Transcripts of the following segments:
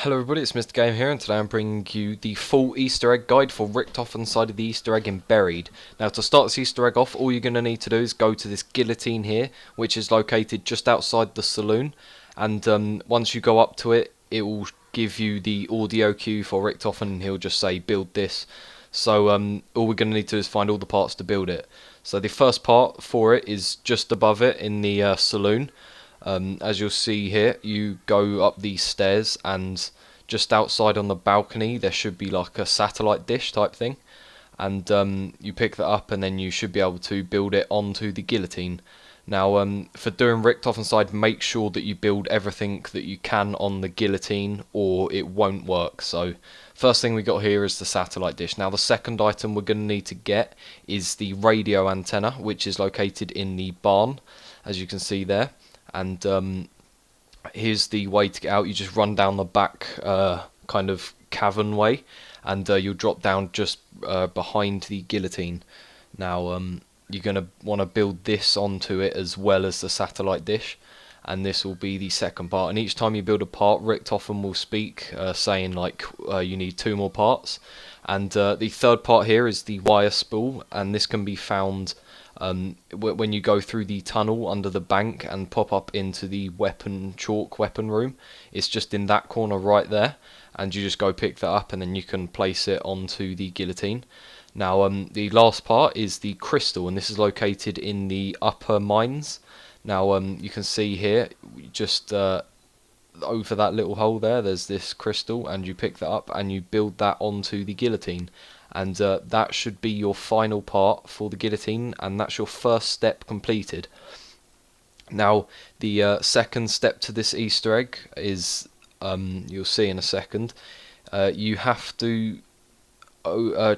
Hello everybody, it's MrGamer here, and today I'm bringing you the full Easter egg guide for Richtofen side of the Easter egg in Buried. Now to start this Easter egg off, all you're going to need to do is go to this guillotine here, which is located just outside the saloon, and once you go up to it, it will give you the audio cue for Richtofen, and he'll just say build this. So all we're going to need to do is find all the parts to build it. So the first part for it is just above it in the saloon. As you'll see here, you go up these stairs, and just outside on the balcony there should be like a satellite dish type thing, and you pick that up and then you should be able to build it onto the guillotine. Now for doing Richtofen side, make sure that you build everything that you can on the guillotine or it won't work. So first thing we got here is the satellite dish. Now the second item we're going to need to get is the radio antenna, which is located in the barn, as you can see there. And here's the way to get out. You just run down the back kind of cavern way, and you'll drop down just behind the guillotine. Now you're going to want to build this onto it as well as the satellite dish, and this will be the second part. And each time you build a part, Richtofen will speak saying like you need 2 more parts. And the third part here is the wire spool, and this can be found when you go through the tunnel under the bank and pop up into the chalk weapon room. It's just in that corner right there, and you just go pick that up and then you can place it onto the guillotine. Now the last part is the crystal, and this is located in the upper mines. Now you can see here just over that little hole there's this crystal, and you pick that up and you build that onto the guillotine. And that should be your final part for the guillotine, and that's your first step completed. Now the second step to this Easter egg is, you'll see in a second, you have to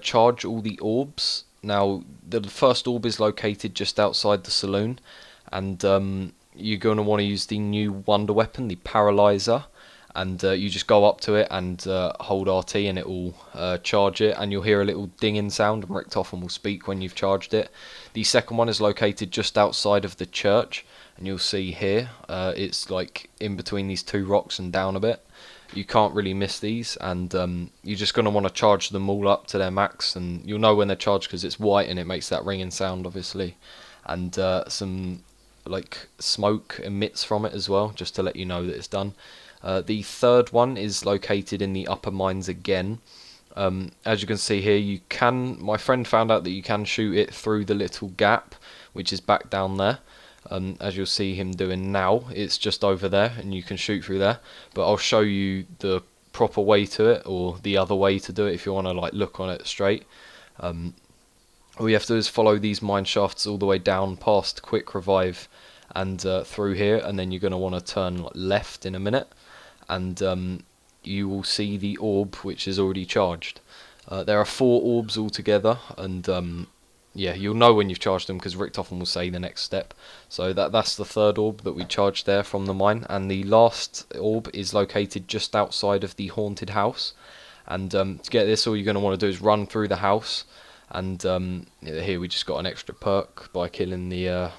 charge all the orbs. Now the first orb is located just outside the saloon, and you're going to want to use the new wonder weapon, the paralyzer. And you just go up to it and hold RT, and it will charge it, and you'll hear a little dinging sound, and Richtofen will speak when you've charged it. The second one is located just outside of the church, and you'll see here it's like in between these 2 rocks and down a bit. You can't really miss these, and you're just going to want to charge them all up to their max, and you'll know when they're charged because it's white and it makes that ringing sound obviously, and some like smoke emits from it as well, just to let you know that it's done. The third one is located in the upper mines again. As you can see here, my friend found out that you can shoot it through the little gap, which is back down there. As you'll see him doing now, it's just over there, and you can shoot through there. But I'll show you the proper way to it, or the other way to do it if you want to like look on it straight. All you have to do is follow these mine shafts all the way down past Quick Revive and through here, and then you're going to want to turn left in a minute, and you will see the orb, which is already charged. There are 4 orbs altogether, and yeah, you'll know when you've charged them because Richtofen will say the next step. So that's the third orb that we charged there from the mine, and the last orb is located just outside of the haunted house. And to get this, all you're going to want to do is run through the house, and here we just got an extra perk by killing the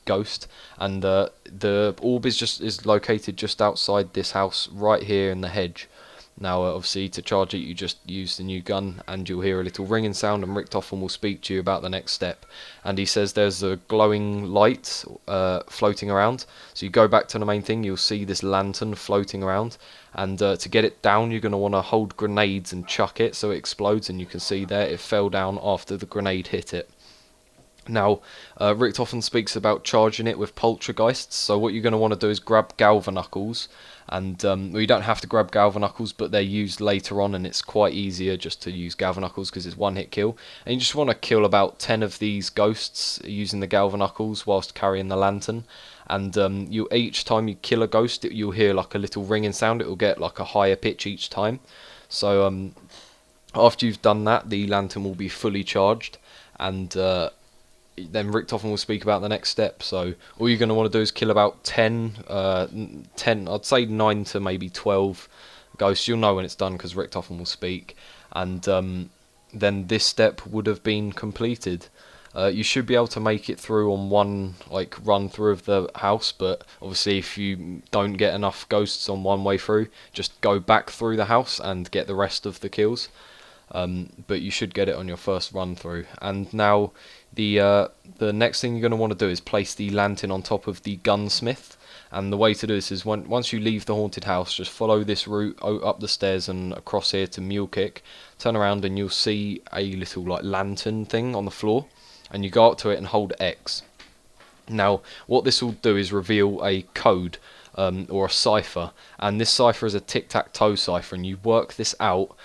ghost, and the orb is located just outside this house right here in the hedge. Now obviously to charge it you just use the new gun, and you'll hear a little ringing sound, and Richtofen will speak to you about the next step, and he says there's a glowing light floating around. So you go back to the main thing, you'll see this lantern floating around, and to get it down you're going to want to hold grenades and chuck it so it explodes, and you can see there it fell down after the grenade hit it. Now, Richtofen speaks about charging it with poltergeists, so what you're going to want to do is grab Galvanuckles, and well, you don't have to grab Galvanuckles, but they're used later on, and it's quite easier just to use Galvanuckles because it's one-hit kill. And you just want to kill about 10 of these ghosts using the Galvanuckles whilst carrying the lantern, and each time you kill a ghost, you'll hear like a little ringing sound. It will get like a higher pitch each time. So after you've done that, the lantern will be fully charged, and then Richtofen will speak about the next step. So all you're going to want to do is kill about 10, I'd say 9 to maybe 12 ghosts. You'll know when it's done because Richtofen will speak, and then this step would have been completed. You should be able to make it through on one like run through of the house, but obviously if you don't get enough ghosts on one way through, just go back through the house and get the rest of the kills. But you should get it on your first run through. And now the next thing you're going to want to do is place the lantern on top of the gunsmith. And the way to do this is once you leave the haunted house, just follow this route up the stairs and across here to Mule Kick. Turn around and you'll see a little like lantern thing on the floor, and you go up to it and hold X. Now what this will do is reveal a code or a cipher, and this cipher is a tic-tac-toe cipher, and you work this out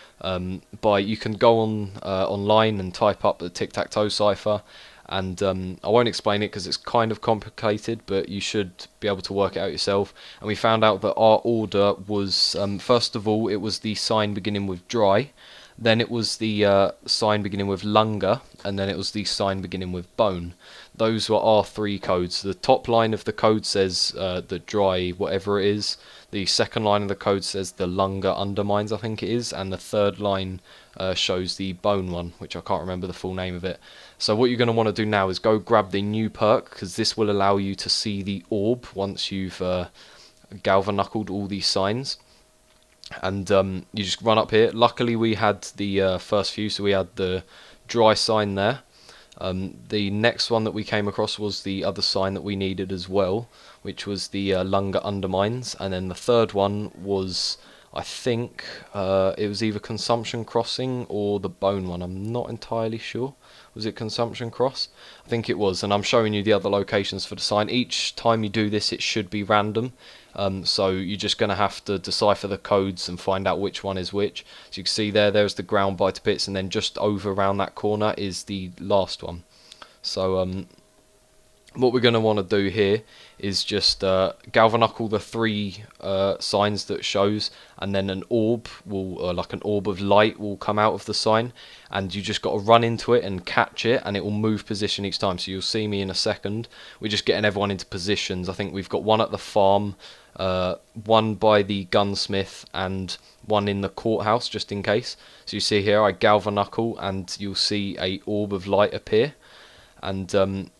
by, you can go on online and type up the tic-tac-toe cipher, and I won't explain it because it's kind of complicated, but you should be able to work it out yourself. And we found out that our order was, first of all, it was the sign beginning with dry, then it was the sign beginning with lunga, and then it was the sign beginning with bone. Those were our three codes. The top line of the code says the dry whatever it is. The second line of the code says the lunga undermines, I think it is, and the third line shows the bone one, which I can't remember the full name of it. So what you're going to want to do now is go grab the new perk, because this will allow you to see the orb once you've galvanuckled all these signs. And you just run up here. Luckily we had the first few, so we had the dry sign there. The next one that we came across was the other sign that we needed as well, which was the lunga undermines. And then the third one was, I think it was either consumption crossing or the bone one. I'm not entirely sure. Was it consumption cross? I think it was, and I'm showing you the other locations for the sign. Each time you do this, it should be random, so you're just going to have to decipher the codes and find out which one is which. So you can see there's the ground biter pits, and then just over around that corner is the last one. So what we're going to want to do here is just galvanuckle the three signs that shows, and then an orb will, like an orb of light will come out of the sign, and you just got to run into it and catch it, and it will move position each time. So you'll see me in a second. We're just getting everyone into positions. I think we've got one at the farm, one by the gunsmith, and one in the courthouse, just in case. So you see here, I galvanuckle, and you'll see a orb of light appear. And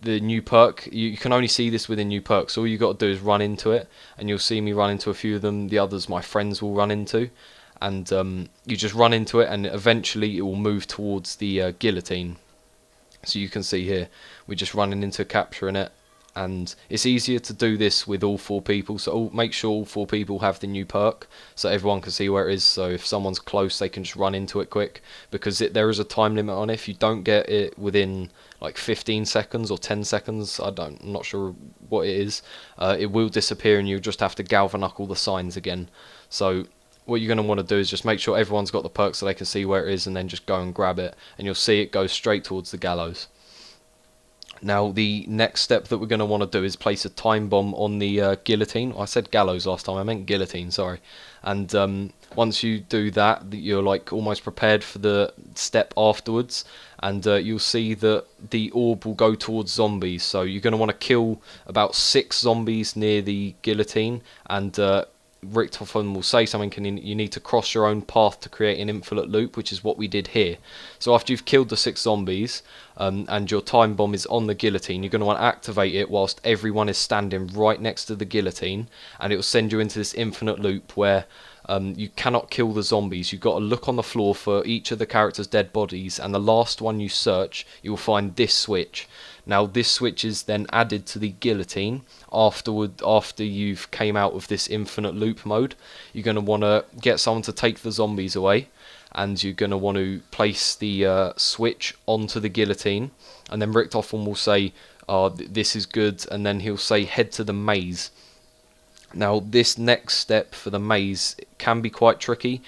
the new perk, you can only see this within new perks. All you got to do is run into it, and you'll see me run into a few of them. The others my friends will run into, and you just run into it, and eventually it will move towards the guillotine. So you can see here we're just running into capturing it, and it's easier to do this with all four people, so make sure all four people have the new perk so everyone can see where it is. So if someone's close, they can just run into it quick, because there is a time limit on it. If you don't get it within like 15 seconds or 10 seconds, I'm not sure what it is, it will disappear, and you'll just have to galvanuckle the signs again. So what you're going to want to do is just make sure everyone's got the perk so they can see where it is, and then just go and grab it, and you'll see it go straight towards the gallows. Now the next step that we're going to want to do is place a time bomb on the guillotine. I said gallows last time, I meant guillotine, sorry. And once you do that, you're like almost prepared for the step afterwards, and you'll see that the orb will go towards zombies. So you're going to want to kill about 6 zombies near the guillotine, and Richtofen will say something, and you need to cross your own path to create an infinite loop, which is what we did here. So after you've killed the 6 zombies, and your time bomb is on the guillotine, you're going to want to activate it whilst everyone is standing right next to the guillotine, and it will send you into this infinite loop where you cannot kill the zombies. You've got to look on the floor for each of the characters' dead bodies, and the last one you search, you will find this switch. Now this switch is then added to the guillotine after you've came out of this infinite loop mode. You're going to want to get someone to take the zombies away, and you're going to want to place the switch onto the guillotine, and then Richtofen will say, this is good, and then he'll say head to the maze. Now this next step for the maze can be quite tricky.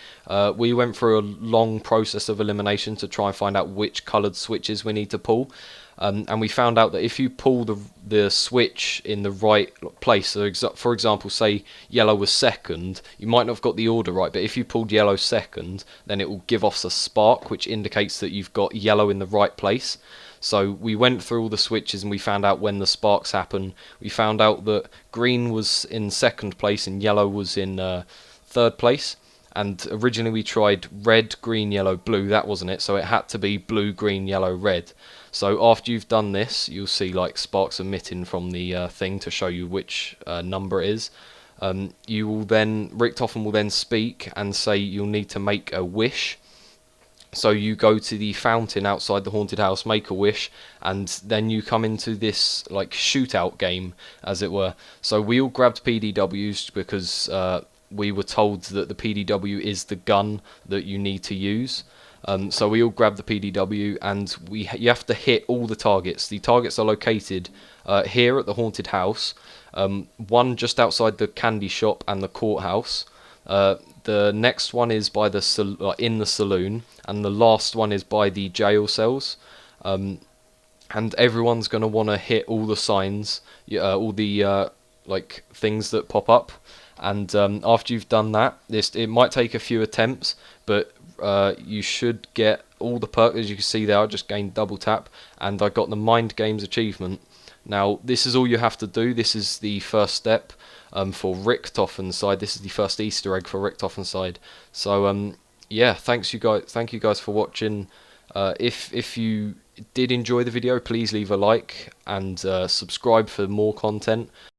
We went through a long process of elimination to try and find out which coloured switches we need to pull, and we found out that if you pull the switch in the right place, so for example say yellow was second, you might not have got the order right, but if you pulled yellow second, then it will give off a spark which indicates that you've got yellow in the right place. So we went through all the switches and we found out when the sparks happen. We found out that green was in second place and yellow was in third place. and originally we tried red, green, yellow, blue. That wasn't it, so it had to be blue, green, yellow, red. So after you've done this, you'll see like sparks emitting from the thing to show you which number it is. You will then, Richtofen will then speak and say you'll need to make a wish. So you go to the fountain outside the haunted house, make a wish, and then you come into this like shootout game, as it were. So we all grabbed PDWs because we were told that the PDW is the gun that you need to use. So we all grabbed the PDW, and you have to hit all the targets. The targets are located here at the haunted house, one just outside the candy shop and the courthouse. The next one is by the in the saloon, and the last one is by the jail cells. And everyone's going to want to hit all the signs, all the like things that pop up. And after you've done that, it might take a few attempts, but you should get all the perks. As you can see there, I just gained double tap, and I got the Mind Games achievement. Now, this is all you have to do. This is the first step for Richtofen's side. This is the first Easter egg for Richtofen's side. So, yeah, thank you guys for watching. If you did enjoy the video, please leave a like and subscribe for more content.